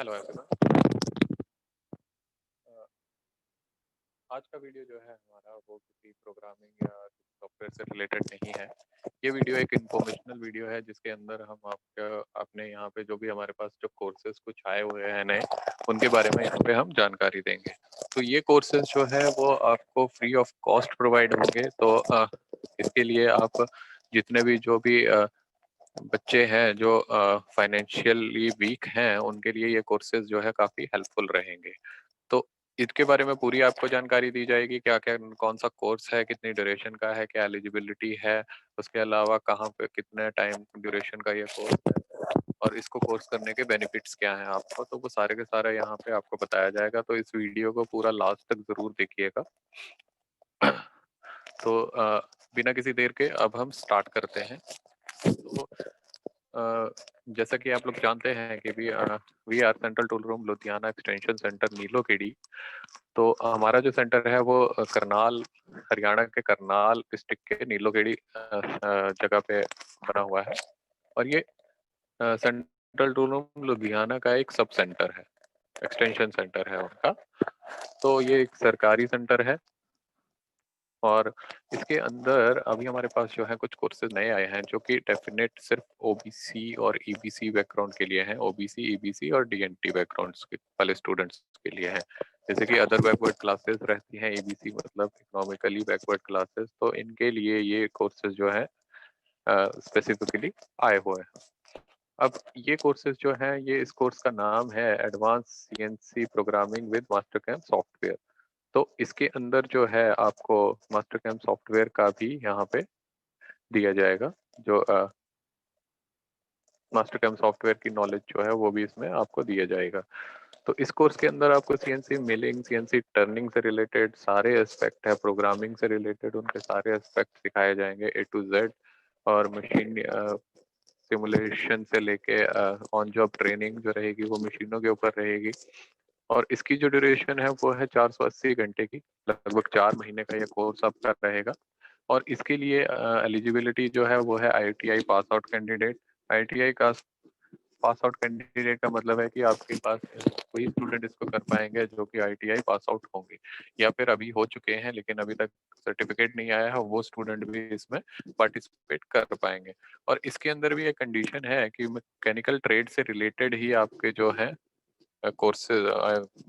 Hello everyone. आज का video जो है हमारा वो किसी प्रोग्रामिंग या सॉफ्टवेयर से रिलेटेड नहीं है। ये वीडियो एक इंफॉर्मेशनल वीडियो है जिसके अंदर हम आपने यहाँ पे जो भी हमारे पास जो कोर्सेज कुछ आए हुए हैं नए, उनके बारे में यहाँ पे हम जानकारी देंगे। तो ये कोर्सेज जो है वो आपको फ्री ऑफ कॉस्ट प्रोवाइड होंगे। तो इसके लिए आप जितने भी जो भी बच्चे हैं जो फाइनेंशियली वीक हैं, उनके लिए ये कोर्सेज जो है काफ़ी हेल्पफुल रहेंगे। तो इसके बारे में पूरी आपको जानकारी दी जाएगी, क्या-क्या कौन सा कोर्स है, कितनी ड्यूरेशन का है, क्या एलिजिबिलिटी है, उसके अलावा कहाँ पे कितने टाइम ड्यूरेशन का ये कोर्स है और इसको कोर्स करने के बेनिफिट्स क्या हैं आपको, तो वो सारे के सारे यहाँ पे आपको बताया जाएगा। तो इस वीडियो को पूरा लास्ट तक ज़रूर देखिएगा। तो बिना किसी देर के अब हम स्टार्ट करते हैं। तो जैसा कि आप लोग जानते हैं कि we are central tool room Ludhiana extension centre Nilokheri. तो हमारा जो सेंटर है वो करनाल, हरियाणा के करनाल डिस्ट्रिक्ट के नीलोखेड़ी जगह पे बना हुआ है। और ये सेंट्रल टूल रूम लुधियाना का एक सब सेंटर है, एक्सटेंशन सेंटर है उनका। तो ये एक सरकारी सेंटर है और इसके अंदर अभी हमारे पास जो है कुछ कोर्सेज नए आए हैं जो कि डेफिनेट सिर्फ ओबीसी और ईबीसी बैकग्राउंड के लिए हैं। ओबीसी, ईबीसी और डीएनटी बैकग्राउंड्स वाले स्टूडेंट्स के लिए हैं। जैसे कि अदर बैकवर्ड क्लासेस रहती हैं, ईबीसी मतलब इकोनॉमिकली बैकवर्ड क्लासेस, तो इनके लिए ये कोर्सेज जो है स्पेसिफिकली आए हुए हैं। अब ये कोर्सेज जो हैं, ये इस कोर्स का नाम है advance CNC programming with master camp software. तो इसके अंदर जो है आपको मास्टर कैम्प सॉफ्टवेयर का भी यहाँ पे दिया जाएगा। जो मास्टर कैम्प सॉफ्टवेयर की नॉलेज जो है वो भी इसमें आपको दिया जाएगा। तो इस कोर्स के अंदर आपको सीएनसी मिलिंग, सीएनसी टर्निंग से रिलेटेड सारे एस्पेक्ट है, प्रोग्रामिंग से रिलेटेड उनके सारे एस्पेक्ट सिखाए जाएंगे ए टू जेड। और मशीन सिमुलेशन से लेके ऑन जॉब ट्रेनिंग जो रहेगी वो मशीनों के ऊपर रहेगी। और इसकी जो ड्यूरेशन है वो है 480 घंटे की, लगभग 4 महीने का ये कोर्स आपका रहेगा। और इसके लिए एलिजिबिलिटी जो है वो है ITI pass out candidate. ITI का पास आउट कैंडिडेट का मतलब है कि आपके पास वही स्टूडेंट इसको कर पाएंगे जो कि आईटीआई पास आउट होंगे या फिर अभी हो चुके हैं लेकिन अभी तक सर्टिफिकेट नहीं आया है, वो स्टूडेंट भी इसमें पार्टिसिपेट कर पाएंगे। और इसके अंदर भी एक कंडीशन है कि मैकेनिकल ट्रेड से रिलेटेड ही आपके जो है कोर्सेज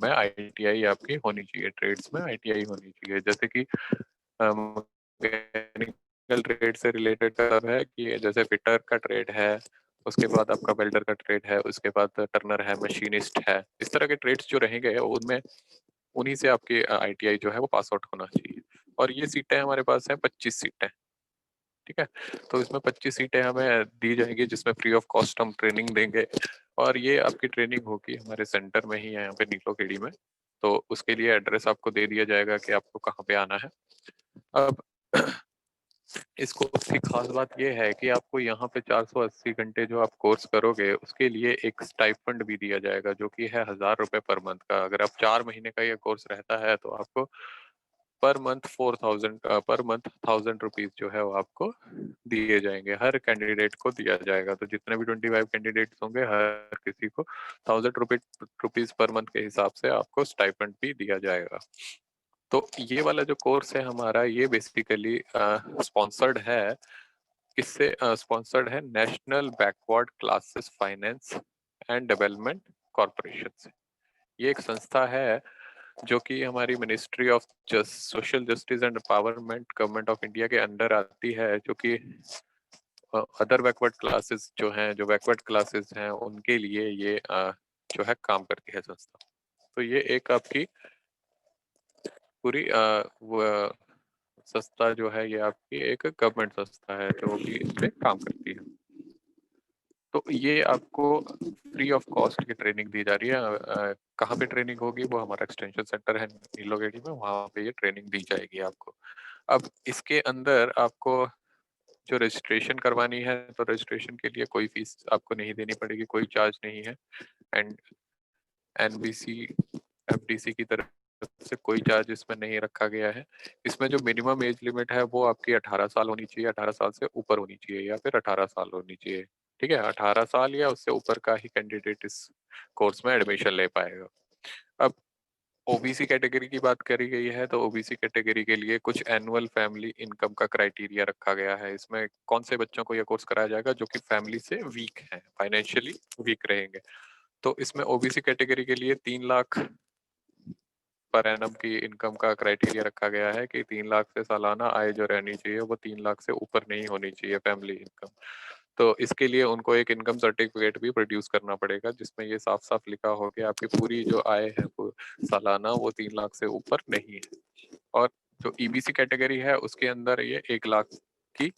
में आईटीआई आपकी होनी चाहिए, ट्रेड्स में आईटीआई होनी चाहिए। जैसे कि मैकेनिकल ट्रेड से रिलेटेड है कि जैसे फिटर का ट्रेड है, उसके बाद आपका वेल्डर का ट्रेड है, उसके बाद टर्नर है, मशीनिस्ट है। इस तरह के ट्रेड्स जो रहेंगे उनमें उन्हीं से आपकी आईटीआई जो है वो पास आउट होना चाहिए। और ये सीटें हमारे पास हैं 25 सीटें, ठीक है। तो इसमें 25 सीटें हमें दी जाएंगी जिसमें फ्री ऑफ कॉस्ट हम ट्रेनिंग देंगे। और ये आपकी ट्रेनिंग होगी हमारे सेंटर में ही है, यहाँ पे नीलोखेड़ी में। तो उसके लिए एड्रेस आपको दे दिया जाएगा कि आपको कहाँ पे आना है। अब इस कोर्स की खास बात यह है कि आपको यहाँ पे 480 घंटे जो आप कोर्स करोगे उसके लिए एक स्टाइपेंड भी दिया जाएगा जो कि है 1000 रुपये पर मंथ का। अगर आप 4 महीने का ये कोर्स रहता है तो आपको per month 4000 per month 1000 rupees जो है वो आपको दिए जाएंगे, हर कैंडिडेट को दिया जाएगा। तो जितने भी 25 कैंडिडेट्स होंगे हर किसी को 1000 रुपीज पर मंथ के हिसाब से आपको स्टाइपेंड भी दिया जाएगा। तो ये वाला जो कोर्स है हमारा ये बेसिकली स्पॉन्सर्ड है, किससे स्पॉन्सर्ड है? National backward classes finance and development corporation से। ये एक संस्था है जो कि हमारी ministry of social justice and empowerment government of India के अंडर आती है, जो कि अदर बैकवर्ड क्लासेस जो हैं, जो बैकवर्ड क्लासेस हैं उनके लिए ये जो है काम करती है संस्था। तो ये एक आपकी पूरी संस्था जो है ये आपकी एक गवर्नमेंट संस्था है जो कि इस पे काम करती है। तो ये आपको फ्री ऑफ कॉस्ट की ट्रेनिंग दी जा रही है। कहाँ पे ट्रेनिंग होगी? वो हमारा एक्सटेंशन सेंटर है नीलोखेड़ी में, वहाँ पे ये ट्रेनिंग दी जाएगी आपको। अब इसके अंदर आपको जो रजिस्ट्रेशन करवानी है तो रजिस्ट्रेशन के लिए कोई फीस आपको नहीं देनी पड़ेगी, कोई चार्ज नहीं है। एंड एनबीसी एफडीसी की तरफ से कोई चार्ज इसमें नहीं रखा गया है। इसमें जो मिनिमम एज लिमिट है वो आपकी 18 साल होनी चाहिए, 18 साल से ऊपर होनी चाहिए या फिर 18 साल होनी चाहिए, ठीक है। 18 साल या उससे ऊपर का ही कैंडिडेट इस कोर्स में एडमिशन ले पाएगा। अब ओबीसी कैटेगरी की बात करी गई है, तो ओबीसी कैटेगरी के लिए कुछ एनुअल फैमिली इनकम का क्राइटेरिया रखा गया है। इसमें कौन से बच्चों को यह कोर्स कराया जाएगा जो कि फैमिली से वीक है, फाइनेंशियली वीक रहेंगे। तो इसमें ओबीसी कैटेगरी के लिए 3 लाख पर एनम की इनकम का क्राइटेरिया रखा गया है कि 3 लाख से सालाना आय जो रहनी चाहिए वो 3 लाख से ऊपर नहीं होनी चाहिए फैमिली इनकम। तो इसके लिए उनको एक इनकम सर्टिफिकेट भी प्रोड्यूस करना पड़ेगा जिसमें ये साफ साफ लिखा हो कि आपकी पूरी जो आय है वो सालाना वो 3 लाख से ऊपर नहीं है। और जो ईबीसी कैटेगरी है उसके अंदर ये 1 लाख की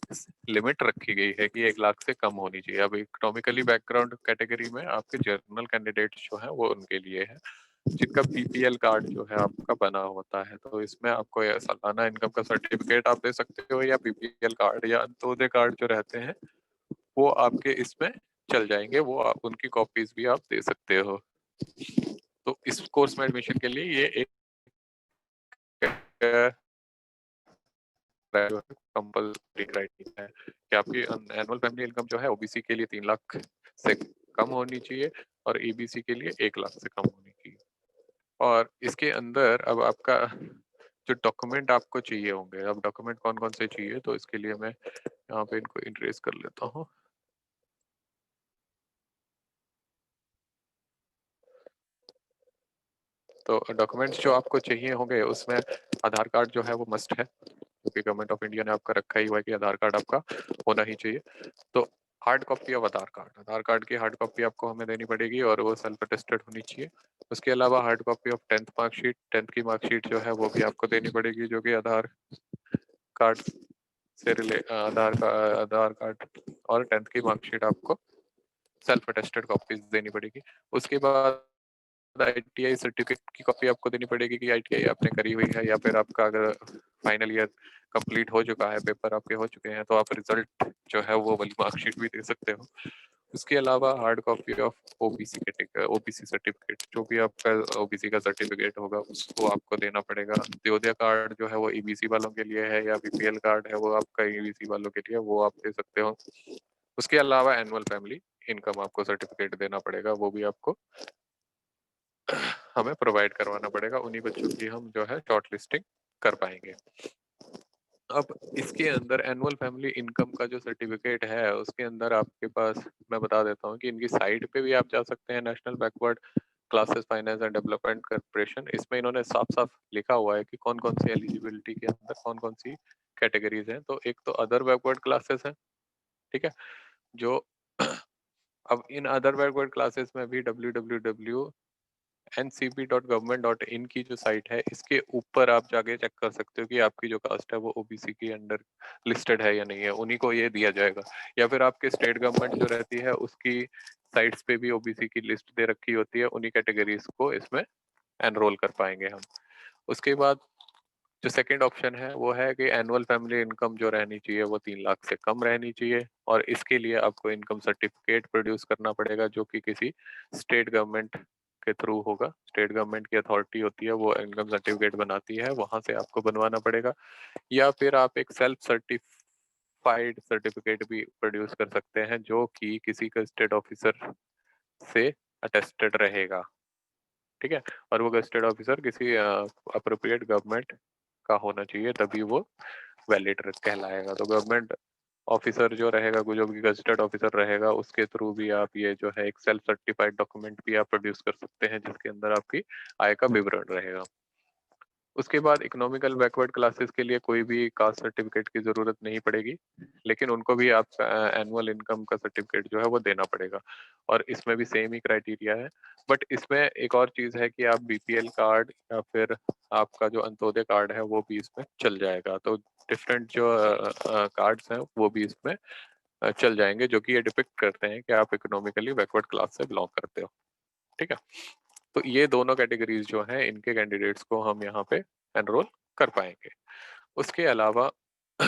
लिमिट रखी गई है कि 1 लाख से कम होनी चाहिए। अब इकोनॉमिकली बैकग्राउंड कैटेगरी में आपके जर्नल कैंडिडेट्स जो है वो उनके लिए है जिनका बीपीएल कार्ड जो है आपका बना होता है। तो इसमें आपको सालाना इनकम का सर्टिफिकेट आप दे सकते हो या बीपीएल कार्ड या अंत्योदय कार्ड जो रहते हैं वो आपके इसमें चल जाएंगे, वो उनकी कॉपीज भी आप दे सकते हो। तो इस कोर्स में एडमिशन के लिए ये एक कंपल्सरी क्राइटेरिया है कि आपकी एनुअल फैमिली इनकम जो है ओबीसी के लिए 3 लाख से कम होनी चाहिए और ईबीसी के लिए 1 लाख से कम होनी चाहिए। और इसके अंदर अब आपका जो डॉक्यूमेंट आपको चाहिए होंगे, अब डॉक्यूमेंट कौन कौन से चाहिए तो इसके लिए मैं यहाँ पे इनको इंट्रेस कर लेता हूँ। तो डॉक्यूमेंट्स जो आपको चाहिए होंगे उसमें आधार कार्ड जो है वो मस्ट है क्योंकि गवर्नमेंट ऑफ इंडिया ने आपका रखा ही हुआ है कि आधार कार्ड आपका होना ही चाहिए। तो hard copy of Aadhaar card की हार्ड कॉपी आपको हमें देनी पड़ेगी और वो सेल्फ अटेस्टेड होनी चाहिए। उसके अलावा hard copy of 10th marksheet, 10th की मार्कशीट जो है वो भी आपको देनी पड़ेगी जो कि आधार कार्ड से आधार कार्ड और 10th की मार्कशीट आपको सेल्फ अटेस्टेड कॉपीज देनी पड़ेगी। उसके बाद आईटीआई सर्टिफिकेट की कॉपी आपको देनी पड़ेगी कि आईटीआई आपने करी हुई है या फिर आपका अगर फाइनल ईयर कंप्लीट हो चुका है, पेपर आपके हो चुके हैं तो आप रिजल्ट जो है वो वाली मार्कशीट भी दे सकते हो। उसके अलावा hard copy of OBC certificate जो भी आपका ओबीसी का सर्टिफिकेट होगा उसको आपको देना पड़ेगा। अंत्योदय कार्ड जो है वो ईबीसी वालों के लिए है या बीपीएल कार्ड है वो आपका ईबीसी वालों के लिए, वो आप दे सकते हो। उसके अलावा एनुअल फैमिली इनकम आपको सर्टिफिकेट देना पड़ेगा, वो भी आपको हमें प्रोवाइड करवाना पड़ेगा। उन्हीं बच्चों की हम जो है शॉर्ट लिस्टिंग कर पाएंगे। अब इसके अंदर एनुअल फैमिली इनकम का जो सर्टिफिकेट है उसके अंदर आपके पास मैं बता देता हूँ कि इनकी साइट पे भी आप जा सकते हैं, national backward classes finance and development corporation. इसमें इन्होंने साफ साफ लिखा हुआ है कि कौन कौन सी एलिजिबिलिटी के अंदर कौन कौन सी कैटेगरीज हैं। तो एक तो अदर बैकवर्ड क्लासेस है, ठीक है, जो अब इन अदर बैकवर्ड क्लासेस में भी www.ncp.government.in की जो साइट है इसके ऊपर आप जाके चेक कर सकते हो कि आपकी जो कास्ट है वो ओबीसी के अंडर लिस्टेड है या नहीं है, उन्हीं को ये दिया जाएगा। या फिर आपके स्टेट गवर्नमेंट जो रहती है उसकी साइट्स पे भी ओबीसी की लिस्ट दे रखी होती है, उन्हीं कैटेगरीज को इसमें एनरोल कर पाएंगे हम। उसके बाद जो सेकंड ऑप्शन है वो है कि एनुअल फैमिली इनकम जो रहनी चाहिए वो 3 लाख से कम रहनी चाहिए और इसके लिए आपको इनकम सर्टिफिकेट प्रोड्यूस करना पड़ेगा जो कि किसी स्टेट गवर्नमेंट के थ्रू होगा। स्टेट गवर्नमेंट की अथॉरिटी होती है वो इनकम सर्टिफिकेट बनाती है, वहां से आपको बनवाना पड़ेगा। या फिर आप एक सेल्फ सर्टिफाइड सर्टिफिकेट भी प्रोड्यूस कर सकते हैं जो कि किसी का स्टेट ऑफिसर से अटेस्टेड रहेगा, ठीक है, और वो गस्टेड ऑफिसर किसी अप्रोप्रिएट गवर्नमेंट का होना चाहिए तभी वो वैलिड कहलाएगा। तो गवर्नमेंट ऑफिसर जो रहेगा, जो भी गस्टेड ऑफिसर रहेगा उसके थ्रू भी आप ये जो है एक सेल्फ सर्टिफाइड डॉक्यूमेंट भी आप प्रोड्यूस कर सकते हैं जिसके अंदर आपकी आय का विवरण रहेगा। उसके बाद इकोनॉमिकल बैकवर्ड क्लासेस के लिए कोई भी कास्ट सर्टिफिकेट की जरूरत नहीं पड़ेगी, लेकिन उनको भी आप एनुअल इनकम का सर्टिफिकेट जो है वो देना पड़ेगा और इसमें भी सेम ही क्राइटेरिया है। बट इसमें एक और चीज है कि आप बीपीएल कार्ड या फिर आपका जो अंत्योदय कार्ड है वो भी इसमें चल जाएगा। तो डिफरेंट जो कार्ड्स हैं वो भी इसमें चल जाएंगे जो कि ये डिपिक्ट करते हैं कि आप इकोनॉमिकली बैकवर्ड क्लास से बिलोंग करते हो, ठीक है। तो ये दोनों कैटेगरीज जो हैं इनके कैंडिडेट्स को हम यहाँ पे एनरोल कर पाएंगे। उसके अलावा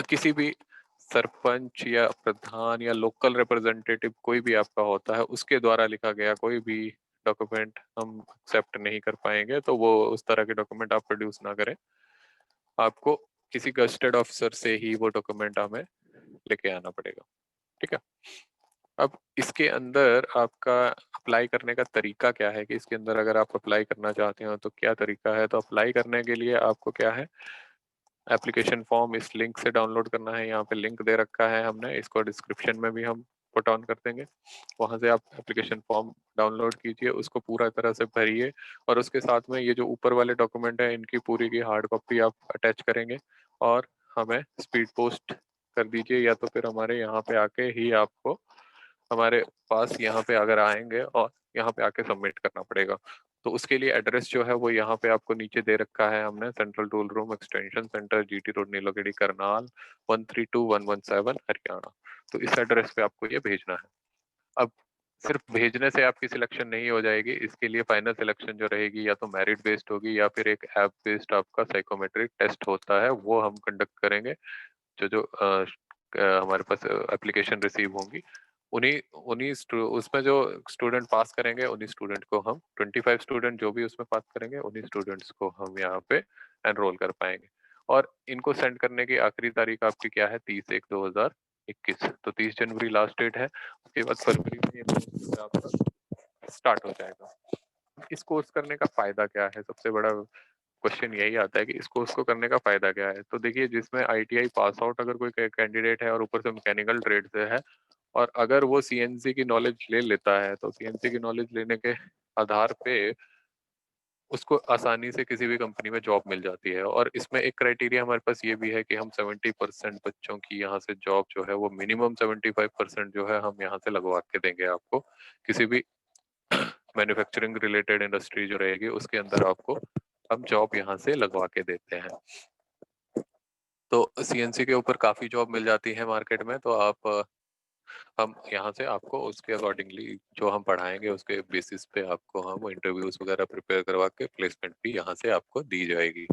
किसी भी सरपंच या प्रधान या लोकल रिप्रेजेंटेटिव कोई भी आपका होता है उसके द्वारा लिखा गया कोई भी डॉक्यूमेंट हम एक्सेप्ट नहीं कर पाएंगे, तो वो उस तरह के डॉक्यूमेंट आप प्रोड्यूस ना करें। आपको किसी गस्टेड ऑफिसर से ही वो डॉक्यूमेंट हमें लेके आना पड़ेगा, ठीक है। अब इसके अंदर आपका अप्लाई करने का तरीका क्या है कि इसके अंदर अगर आप अप्लाई करना चाहते हो तो क्या तरीका है। तो अप्लाई करने के लिए आपको क्या है, एप्लीकेशन फॉर्म इस लिंक से डाउनलोड करना है। यहाँ पे लिंक दे रखा है हमने, इसको डिस्क्रिप्शन में भी हम पुट ऑन कर देंगे। वहां से आप एप्लीकेशन फॉर्म डाउनलोड कीजिए, उसको पूरा तरह से भरिए और उसके साथ में ये जो ऊपर वाले डॉक्यूमेंट है इनकी पूरी की हार्ड कॉपी आप अटैच करेंगे और हमें स्पीड पोस्ट कर दीजिए, या तो फिर हमारे यहाँ पे आके ही आपको हमारे पास यहाँ पे अगर आएंगे और यहाँ पे आके सबमिट करना पड़ेगा। तो उसके लिए एड्रेस जो है वो यहाँ पे आपको नीचे दे रखा है हमने, central tool room extension centre, GT road, Nilokheri, Karnal 132117 Haryana. तो इस एड्रेस पे आपको ये भेजना है। अब सिर्फ भेजने से आपकी सिलेक्शन नहीं हो जाएगी, इसके लिए फाइनल सिलेक्शन जो रहेगी या तो मेरिट बेस्ड होगी या फिर एक ऐप बेस्ड आपका साइकोमेट्रिक टेस्ट होता है वो हम कंडक्ट करेंगे। जो जो हमारे पास एप्लीकेशन रिसीव होंगी उन्हीं उन्हीं उसमें जो स्टूडेंट पास करेंगे उन्हीं स्टूडेंट को हम 25 स्टूडेंट जो भी उसमें पास करेंगे उन्हीं स्टूडेंट्स को हम यहाँ पे एनरोल कर पाएंगे। और इनको सेंड करने की आखिरी तारीख आपकी क्या है, 30/1/2021। तो 30 जनवरी लास्ट डेट है, उसके बाद फरवरी में ये कोर्स आपका स्टार्ट हो जाएगा। इस कोर्स करने का फायदा क्या है, सबसे बड़ा क्वेश्चन यही आता है कि इस कोर्स को करने का फायदा क्या है। तो देखिए, जिसमें आईटीआई पास आउट अगर कोई कैंडिडेट है और ऊपर से मैकेनिकल ट्रेड से है और अगर वो सीएनसी की नॉलेज ले लेता है तो सीएनसी की नॉलेज लेने के आधार पे उसको आसानी से किसी भी कंपनी में जॉब मिल जाती है। और इसमें एक क्राइटेरिया हमारे पास ये भी है कि हम 70% बच्चों की यहाँ से जॉब जो है वो मिनिमम 75% जो है हम यहाँ से लगवा के देंगे आपको। किसी भी मैन्युफैक्चरिंग रिलेटेड इंडस्ट्री जो रहेगी उसके अंदर आपको हम जॉब यहाँ से लगवा के देते हैं। तो सीएनसी के ऊपर काफी जॉब मिल जाती है मार्केट में। तो आप हम यहाँ से आपको उसके अकॉर्डिंगली जो हम पढ़ाएंगे उसके बेसिस पे आपको हम इंटरव्यूज वगैरह प्रिपेयर करवा के प्लेसमेंट भी यहाँ से आपको दी जाएगी।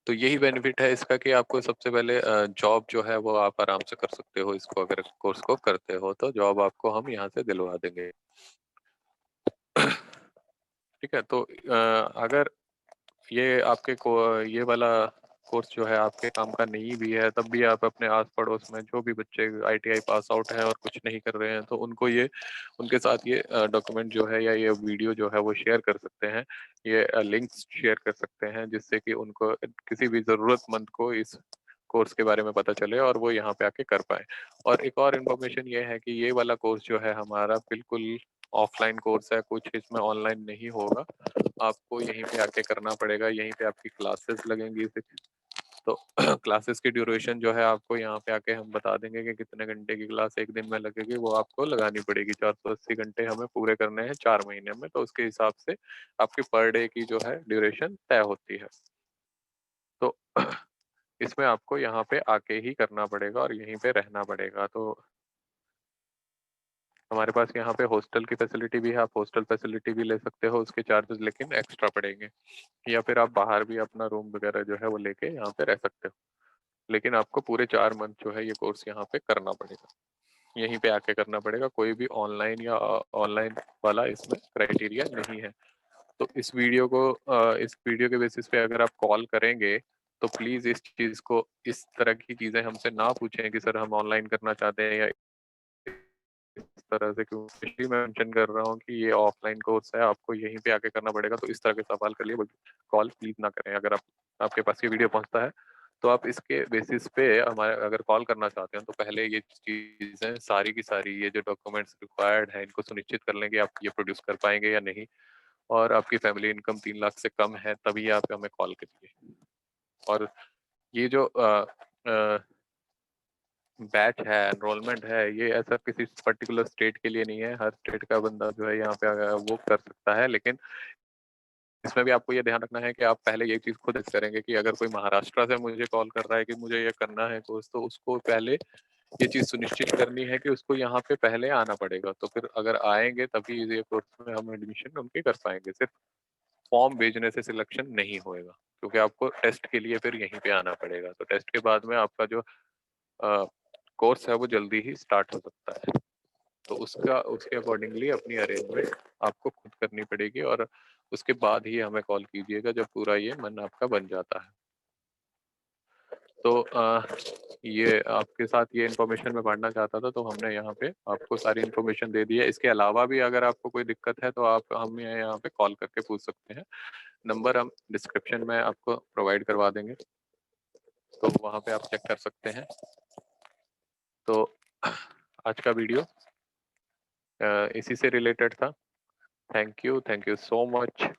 तो यही बेनिफिट है इसका कि आपको सबसे पहले जॉब जो है वो आप आराम से कर सकते हो। इसको अगर कोर्स को करते हो तो जॉब आपको हम यहाँ से दिलवा देंगे। ठीक है। तो अगर ये आपके को ये वाला कोर्स जो है आपके काम का नहीं भी है तब भी आप अपने आस पड़ोस में जो भी बच्चे आईटीआई पास आउट है और कुछ नहीं कर रहे हैं तो उनको ये उनके साथ ये डॉक्यूमेंट जो है या ये वीडियो जो है वो शेयर कर सकते हैं, ये लिंक्स शेयर कर सकते हैं जिससे कि उनको किसी भी जरूरतमंद को इस कोर्स के बारे में पता चले और वो यहाँ पे आके कर पाए। और एक और इन्फॉर्मेशन ये है कि ये वाला कोर्स जो है हमारा बिल्कुल ऑफलाइन कोर्स है, कुछ इसमें ऑनलाइन नहीं होगा। आपको यहीं पे आके करना पड़ेगा, यहीं पे आपकी क्लासेस लगेंगी। तो क्लासेस की ड्यूरेशन जो है आपको यहाँ पे आके हम बता देंगे कि कितने घंटे की क्लास एक दिन में लगेगी, वो आपको लगानी पड़ेगी। 480 घंटे हमें पूरे करने हैं 4 महीने में, तो उसके हिसाब से आपकी पर डे की जो है ड्यूरेशन तय होती है। तो इसमें आपको यहाँ पे आके ही करना पड़ेगा और यहीं पे रहना पड़ेगा। तो हमारे पास यहाँ पे हॉस्टल की फैसिलिटी भी है, आप हॉस्टल फैसिलिटी भी ले सकते हो, उसके चार्जेस लेकिन एक्स्ट्रा पड़ेंगे। या फिर आप बाहर भी अपना रूम वगैरह जो है वो लेके यहाँ पे रह सकते हो, लेकिन आपको पूरे 4 मंथ जो है ये कोर्स यहाँ पे करना पड़ेगा, यहीं पे आके करना पड़ेगा। कोई भी ऑनलाइन या ऑनलाइन वाला इसमें क्राइटेरिया नहीं है। तो इस वीडियो के बेसिस पे अगर आप कॉल करेंगे तो प्लीज इस चीज को, इस तरह की चीजें हमसे ना पूछें कि सर हम ऑनलाइन करना चाहते हैं या इस तरह से, क्यों स्पेशली मैं मेंशन कर रहा हूँ कि ये ऑफलाइन कोर्स है, आपको यहीं पे आके करना पड़ेगा। तो इस तरह के सवाल कर लिए कॉल प्लीज ना करें। अगर आप आपके पास ये वीडियो पहुंचता है तो आप इसके बेसिस पे हमारे अगर कॉल करना चाहते हैं तो पहले ये चीजें सारी की सारी, ये जो डॉक्यूमेंट्स रिक्वायर्ड है इनको सुनिश्चित कर लें कि आप ये प्रोड्यूस कर पाएंगे या नहीं, और आपकी फैमिली इनकम 3 लाख से कम है तभी आप हमें कॉल करिए। और ये जो बैच है, एनरोलमेंट है, ये ऐसा किसी पर्टिकुलर स्टेट के लिए नहीं है। हर स्टेट का बंदा जो है यहाँ पे वो कर सकता है। लेकिन इसमें भी आपको ये ध्यान रखना है कि आप पहले ये चीज खुद करेंगे कि अगर कोई महाराष्ट्र से मुझे कॉल कर रहा है कि मुझे ये करना है कोर्स, तो उसको पहले ये चीज सुनिश्चित करनी है कि उसको यहाँ पे पहले आना पड़ेगा। तो फिर अगर आएंगे तभी ये कोर्स में हम एडमिशन उनके कर पाएंगे। सिर्फ फॉर्म भेजने से सिलेक्शन नहीं होएगा, क्योंकि आपको टेस्ट के लिए फिर यहीं पे आना पड़ेगा। तो टेस्ट के बाद में आपका जो कोर्स है वो जल्दी ही स्टार्ट हो सकता है। तो उसके अकॉर्डिंगली अपनी अरेंजमेंट आपको खुद करनी पड़ेगी और उसके बाद ही हमें कॉल कीजिएगा जब पूरा ये मन आपका बन जाता है। तो ये आपके साथ ये इन्फॉर्मेशन मैं बांटना चाहता था, तो हमने यहाँ पे आपको सारी इन्फॉर्मेशन दे दी है। इसके अलावा भी अगर आपको कोई दिक्कत है तो आप हमें यहाँ पे कॉल करके पूछ सकते हैं। नंबर हम डिस्क्रिप्शन में आपको प्रोवाइड करवा देंगे, तो वहाँ पे आप चेक कर सकते हैं। तो आज का वीडियो इसी से रिलेटेड था। Thank you so much.